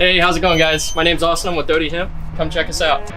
Hey, how's it going, guys? My name's Austin. I'm with Doty Hemp. Come check us out.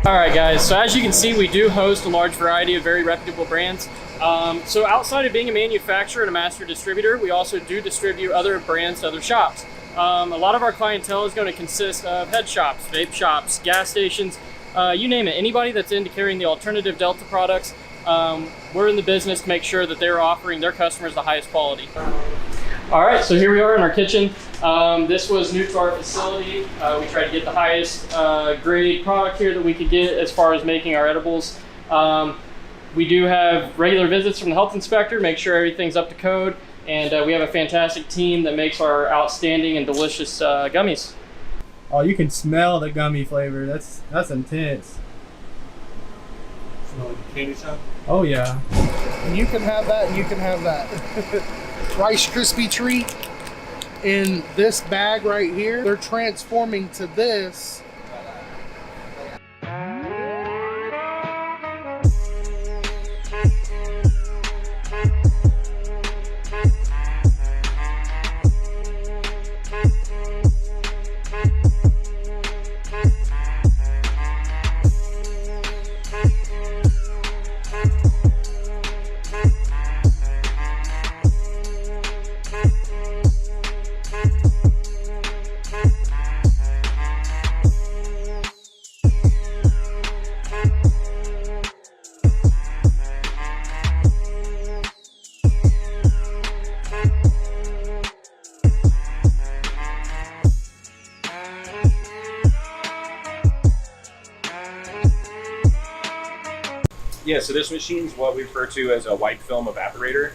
All right, guys, so as you can see, we do host a large variety of very reputable brands. So outside of being a manufacturer and a master distributor, we also do distribute other brands to other shops. A lot of our clientele is going to consist of head shops, vape shops, gas stations, you name it. Anybody that's into carrying the alternative Delta products, we're in the business to make sure that they're offering their customers the highest quality. All right, so here we are in our kitchen. This was new to our facility. We tried to get the highest grade product here that we could get as far as making our edibles. We do have regular visits from the health inspector, make sure everything's up to code, and we have a fantastic team that makes our outstanding and delicious gummies. Oh, you can smell the gummy flavor. That's intense. Smell like a candy shop? Oh yeah. And you can have that and you can have that. Rice Krispie treat in this bag right here. They're transforming to this. Yeah, so this machine is what we refer to as a white film evaporator.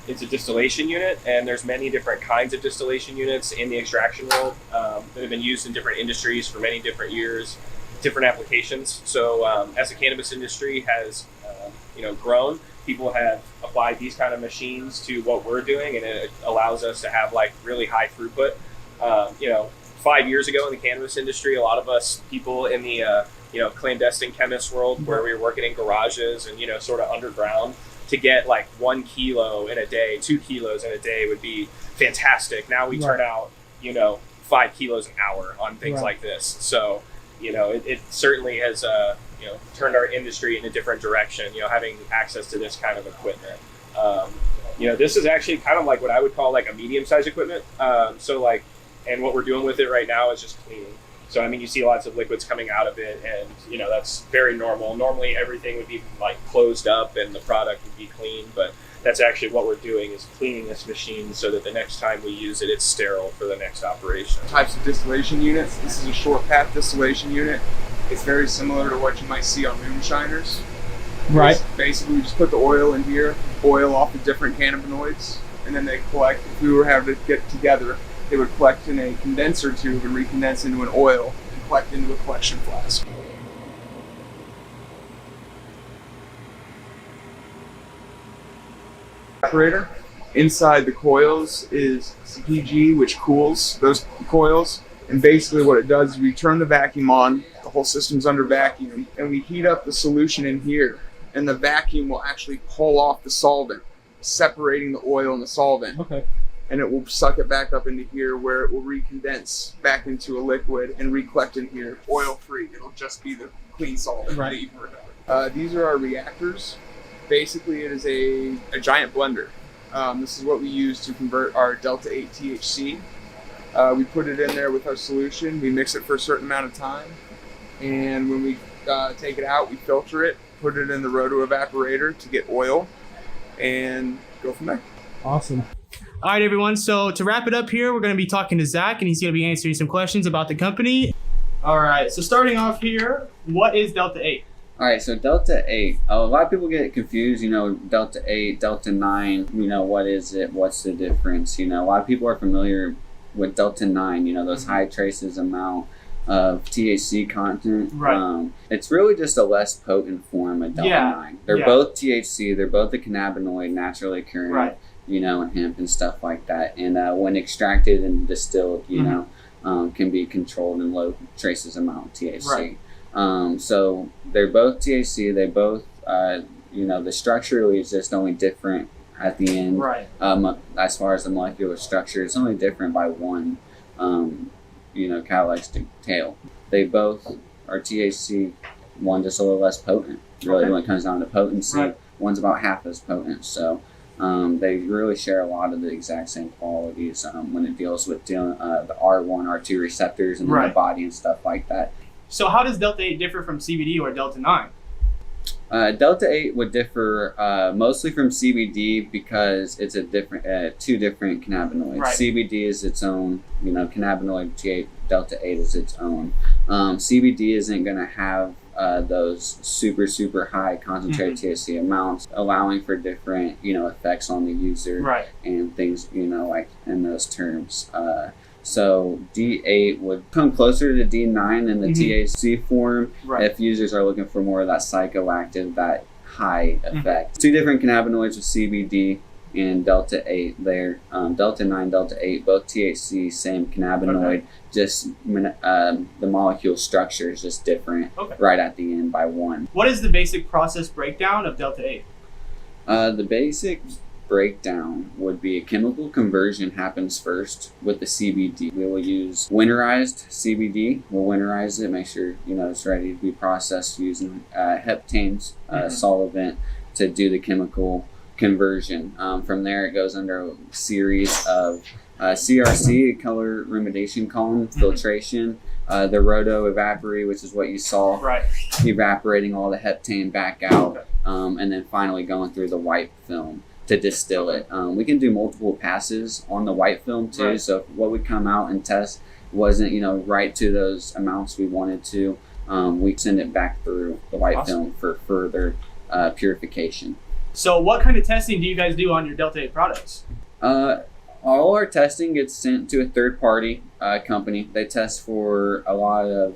It's a distillation unit, and there's many different kinds of distillation units in the extraction world that have been used in different industries for many different years, different applications. So as the cannabis industry has grown, people have applied these kind of machines to what we're doing, and it allows us to have like really high throughput. 5 years ago in the cannabis industry, a lot of us people in the clandestine chemist world where we were working in garages and, sort of underground, to get like 1 kilo in a day, 2 kilos in a day would be fantastic. Now we turn out, 5 kilos an hour on things like this. So, it certainly has, turned our industry in a different direction, having access to this kind of equipment. This is actually kind of like what I would call like a medium-sized equipment. And what we're doing with it right now is just cleaning. So, I mean, you see lots of liquids coming out of it, and, that's very normal. Normally, everything would be, like, closed up and the product would be clean, but that's actually what we're doing, is cleaning this machine so that the next time we use it, it's sterile for the next operation. Types of distillation units. This is a short path distillation unit. It's very similar to what you might see on moonshiners. Right. Basically, we just put the oil in here, boil off the different cannabinoids, and then they collect. If we were having to get together, they would collect in a condenser tube and recondense into an oil and collect into a collection flask. Evaporator. Inside the coils is CPG, which cools those coils. And basically what it does is we turn the vacuum on, the whole system's under vacuum, and we heat up the solution in here. And the vacuum will actually pull off the solvent, separating the oil and the solvent. Okay. And it will suck it back up into here, where it will recondense back into a liquid and recollect in here, oil-free. It'll just be the clean solvent that you've heard of. These are our reactors. Basically, it is a giant blender. This is what we use to convert our Delta-8 THC. We put it in there with our solution. We mix it for a certain amount of time. And when we take it out, we filter it, put it in the roto evaporator to get oil, and go from there. Awesome. All right, everyone. So to wrap it up here, we're going to be talking to Zach, and he's going to be answering some questions about the company. All right. So starting off here, what is Delta-8? All right. So Delta-8, a lot of people get confused, Delta-8, Delta-9, what is it? What's the difference? A lot of people are familiar with Delta-9, those high traces amount of THC content. Right. It's really just a less potent form of Delta 9. They're both THC. They're both a cannabinoid naturally occurring, Right. you know, in hemp and stuff like that. And when extracted and distilled, you know, can be controlled in low traces amount of THC. Right. So they're both THC. They both, you know, the structurally is just only different at the end. Right. As far as the molecular structure, it's only different by one, you know, catalytic tail. They both are THC. One just a little less potent. Really, when it comes down to potency, Right. one's about half as potent. So they really share a lot of the exact same qualities when it deals with the R1, R2 receptors and Right. the body and stuff like that. So how does Delta 8 differ from CBD or Delta 9? Delta 8 would differ mostly from CBD because it's a different, two different cannabinoids. Right. CBD is its own, you know, cannabinoid. Delta 8 is its own. CBD isn't going to have those super high concentrated THC amounts, allowing for different, you know, effects on the user Right. and things, you know, like in those terms. So D8 would come closer to D9 in the THC form Right. if users are looking for more of that psychoactive, that high effect. Two different cannabinoids with CBD and Delta 8 there. Delta 9, Delta 8, both THC, same cannabinoid, Okay. just the molecule structure is just different Okay. right at the end by one. What is the basic process breakdown of Delta 8? The basic breakdown would be a chemical conversion happens first with the CBD. We will use winterized CBD. We'll winterize it, make sure, you know, it's ready to be processed using heptanes solvent to do the chemical conversion. From there, it goes under a series of CRC, color remediation column filtration, the roto evaporate, which is what you saw, Right. evaporating all the heptane back out, and then finally going through the white film to distill it. We can do multiple passes on the white film too. Right. So if what would come out and test wasn't, you know, right to those amounts we wanted to, we send it back through the white film for further purification. So what kind of testing do you guys do on your Delta 8 products? All our testing gets sent to a third-party company. They test for a lot of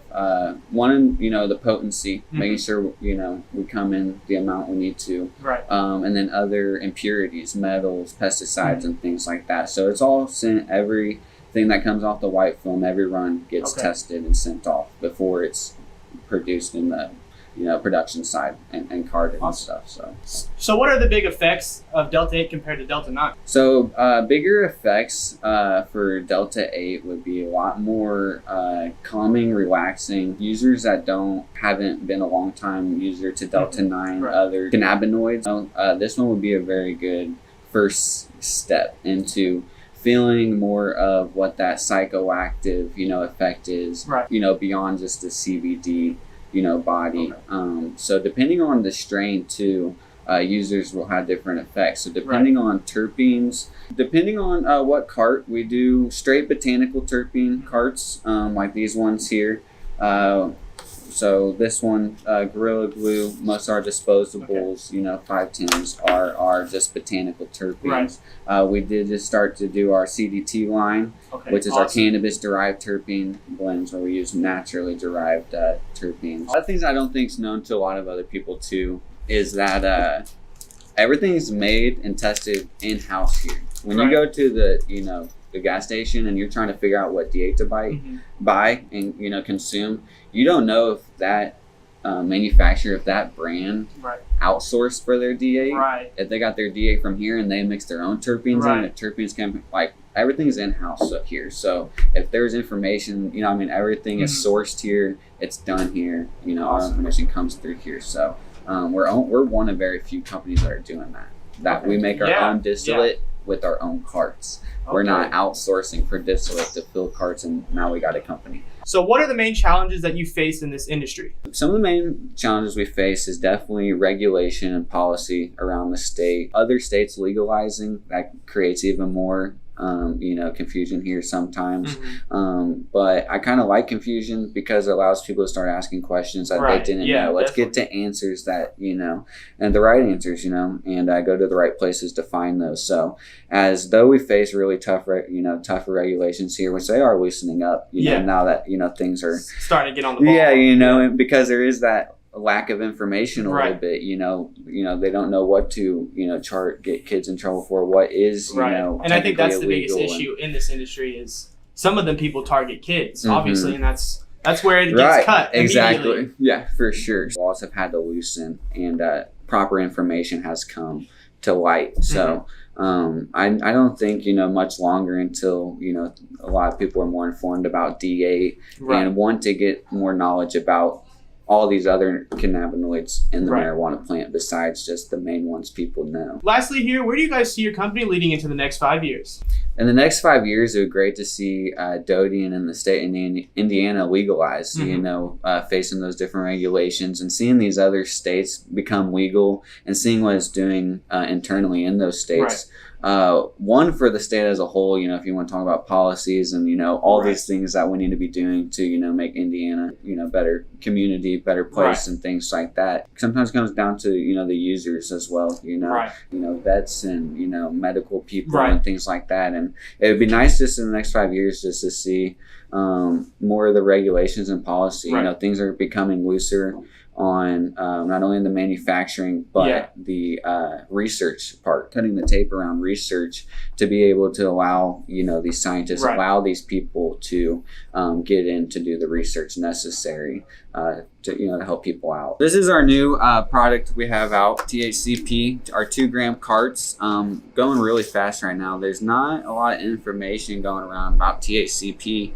one, you know, the potency, making sure, you know, we come in the amount we need to, Right. and then other impurities, metals, pesticides, and things like that. So it's all sent. Everything that comes off the white film, every run gets tested and sent off before it's produced in the, you know, production side and carded and stuff. So what are the big effects of Delta 8 compared to Delta 9? So bigger effects for Delta 8 would be a lot more calming, relaxing. Users that haven't been a long time user to Delta 9, Right. other cannabinoids, this one would be a very good first step into feeling more of what that psychoactive, you know, effect is, Right. you know, beyond just the CBD, you know, body. So depending on the strain too, users will have different effects. So depending on terpenes, depending on what cart, we do straight botanical terpene carts, like these ones here. So this one, Gorilla Glue, most of our disposables, you know, 510s are just botanical terpenes. We did just start to do our CDT line, which is our cannabis-derived terpene blends, where we use naturally derived terpenes. One of the things I don't think is known to a lot of other people too is that everything's made and tested in-house here. When you go to the, you know, the gas station and you're trying to figure out what D8 to buy and, you know, consume, you don't know if that manufacturer, if that brand outsourced for their D8, if they got their D8 from here and they mix their own terpenes in, if terpenes can, like, everything's in-house up here. So if there's information, you know, I mean, everything is sourced here, it's done here, you know, our information comes through here. So we're one of very few companies that are doing that. We make our own distillate with our own carts. We're not outsourcing for distillate to fill carts, and now we got a company. So what are the main challenges that you face in this industry? Some of the main challenges we face is definitely regulation and policy around the state. Other states legalizing, that creates even more confusion here sometimes. But I kind of like confusion because it allows people to start asking questions that they didn't know. Let's get to answers that, and the right answers, and go to the right places to find those. So as though we face really tougher regulations here, which they are loosening up, now that, things are starting to get on the ball. Because there is that lack of information a little bit, they don't know what to, get kids in trouble for, what is, and I think that's the biggest issue in this industry is some of them people target kids, obviously, and that's where it gets cut exactly. Yeah, for sure. Laws have had to loosen, and proper information has come to light. So I don't think much longer until a lot of people are more informed about D8 and want to get more knowledge about all these other cannabinoids in the marijuana plant besides just the main ones people know. Lastly here, where do you guys see your company leading into the next 5 years? In the next 5 years, it would be great to see Dodian and the state of Indiana legalize, facing those different regulations and seeing these other states become legal and seeing what it's doing internally in those states. One, for the state as a whole, if you want to talk about policies and, all these things that we need to be doing to, make Indiana, better community, better place and things like that. Sometimes it comes down to, the users as well, vets and, medical people and things like that. And it would be nice just in the next 5 years just to see more of the regulations and policy. Things are becoming looser on not only the manufacturing but the research part, cutting the tape around research to be able to allow these scientists, allow these people to get in to do the research necessary to help people out. This is our new product we have out, THCP, our 2 gram carts, going really fast right now. There's not a lot of information going around about THCP,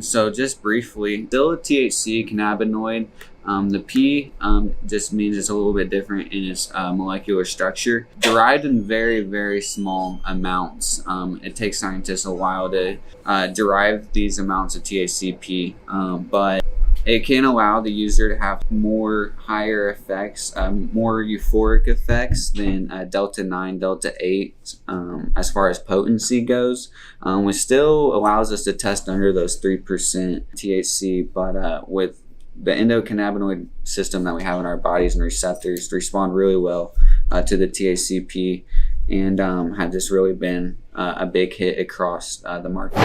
so just briefly, still a THC cannabinoid. The P just means it's a little bit different in its molecular structure. Derived in very, very small amounts. It takes scientists a while to derive these amounts of THCP, but it can allow the user to have more higher effects, more euphoric effects than Delta 9, Delta 8 as far as potency goes, which still allows us to test under those 3% THC, but with the endocannabinoid system that we have in our bodies and receptors respond really well to the THCP and have just really been a big hit across the market.